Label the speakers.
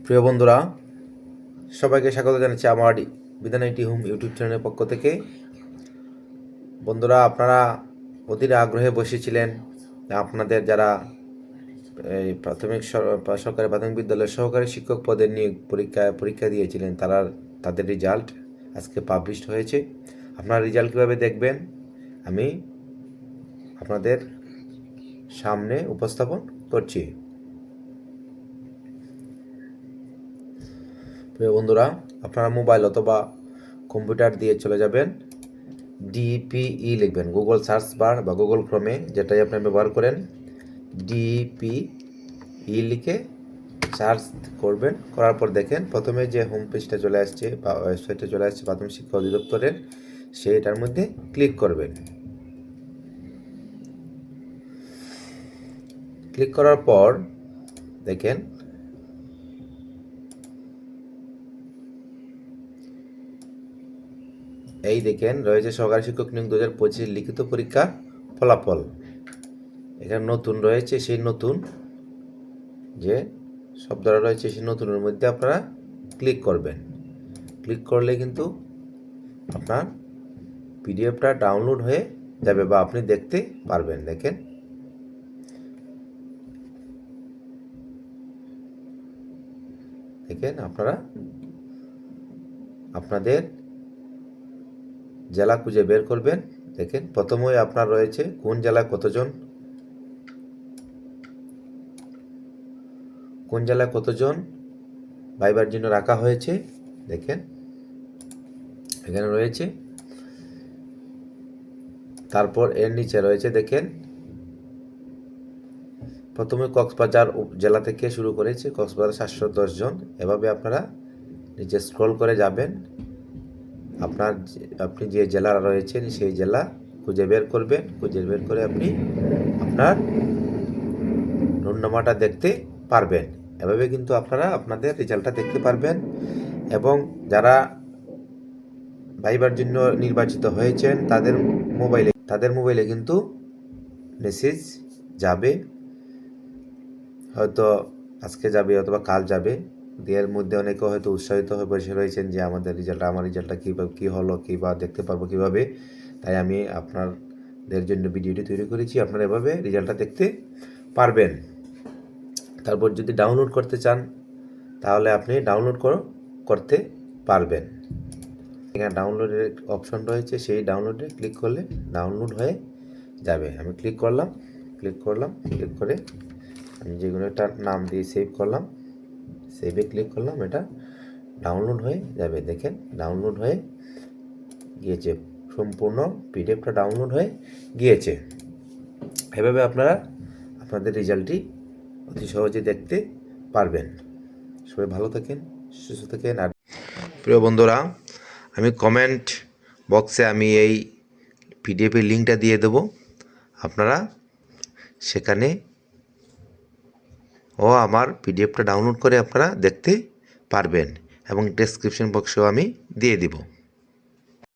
Speaker 1: প্রিয় বন্ধুরা, সবাইকে স্বাগত জানাচ্ছি আমার বিধান আইটি হোম ইউটিউব চ্যানেলের পক্ষ থেকে। বন্ধুরা, আপনারা অধীর আগ্রহে বসেছিলেন আপনাদের যারা এই সরকারি প্রাথমিক বিদ্যালয়ের সহকারী শিক্ষক পদের নিয়োগ পরীক্ষা দিয়েছিলেন, তাদের রেজাল্ট আজকে পাবলিশড হয়েছে। আপনারা রেজাল্ট কীভাবে দেখবেন আমি আপনাদের সামনে উপস্থাপন করছি। প্রিয় বন্ধুরা, আপনারা মোবাইল অথবা কম্পিউটার দিয়ে চলে যাবেন, ডিপিই লিখবেন গুগল সার্চ বার বা গুগল ক্রোমে, যেটাই আপনি ব্যবহার করেন। ডিপিই লিখে সার্চ করবেন, করার পর দেখেন প্রথমে যে হোম পেজটা চলে আসছে বা ওয়েবসাইটে চলে আসছে প্রাথমিক শিক্ষা অধিদপ্তরের, সেইটার মধ্যে ক্লিক করবেন। ক্লিক করার পর দেখেন এই দেখেন রয়েছে সহকারী শিক্ষক নিয়োগ 2025 লিখিত পরীক্ষার ফলাফল। এখানে নতুন রয়েছে, সেই নতুন যে শব্দটা রয়েছে সেই নতুনের মধ্যে আপনারা ক্লিক করবেন। ক্লিক করলে কিন্তু আপনার পিডিএফটা ডাউনলোড হয়ে যাবে বা আপনি দেখতে পারবেন। দেখেন আপনারা আপনাদের জেলা খুঁজে বের করবেন। দেখেন প্রথমেই আপনার রয়েছে কোন জেলায় কতজন ভাইবার জন্য রাখা হয়েছে। দেখেন এখানে রয়েছে, তারপর এর নিচে রয়েছে দেখেন প্রথমে কক্সবাজার জেলা থেকে শুরু করেছে, কক্সবাজার 710 জন। এভাবে আপনারা নিচে স্ক্রল করে যাবেন, আপনি যে জেলা রয়েছেন সেই জেলা খুঁজে বের করবেন। খুঁজে বের করে আপনি আপনার রোল নাম্বারটা দেখতে পারবেন। এভাবে কিন্তু আপনারা আপনাদের রেজাল্টটা দেখতে পারবেন। এবং যারা ভাইবার জন্য নির্বাচিত হয়েছেন তাদের মোবাইলে কিন্তু মেসেজ যাবে, হয়তো আজকে যাবে অথবা কাল যাবে। এর মধ্যে অনেকে হয়তো উৎসাহিত হয়ে বসে রয়েছেন যে আমার রেজাল্টটা কী হলো, কী বা দেখতে পারবো কীভাবে। তাই আমি আপনাদের জন্য ভিডিওটি তৈরি করেছি, আপনারা এভাবে রেজাল্টটা দেখতে পারবেন। তারপর যদি ডাউনলোড করতে চান তাহলে আপনি ডাউনলোড করতে পারবেন। এখানে ডাউনলোডের অপশন রয়েছে, সেই ডাউনলোডে ক্লিক করলে ডাউনলোড হয়ে যাবে। আমি ক্লিক করলাম, ক্লিক করে আমি যেগুলো একটা নাম দিয়ে সেভ করলাম, সেভে ক্লিক করলাম, এটা ডাউনলোড হয়ে যাবে। দেখেন ডাউনলোড হয়ে গিয়েছে, সম্পূর্ণ পিডিএফটা ডাউনলোড হয়ে গিয়েছে। এভাবে আপনারা আপনাদের রেজাল্টটি অতি সহজে দেখতে পারবেন। সবাই ভালো থাকেন, সুস্থ থাকেন। আর প্রিয় বন্ধুরা, আমি কমেন্ট বক্সে আমি এই পিডিএফের লিঙ্কটা দিয়ে দেবো, আপনারা সেখানে আমার পিডিএফটা ডাউনলোড করে আপনারা দেখতে পারবেন। এবং ডেসক্রিপশন বক্সেও আমি দিয়ে দিব।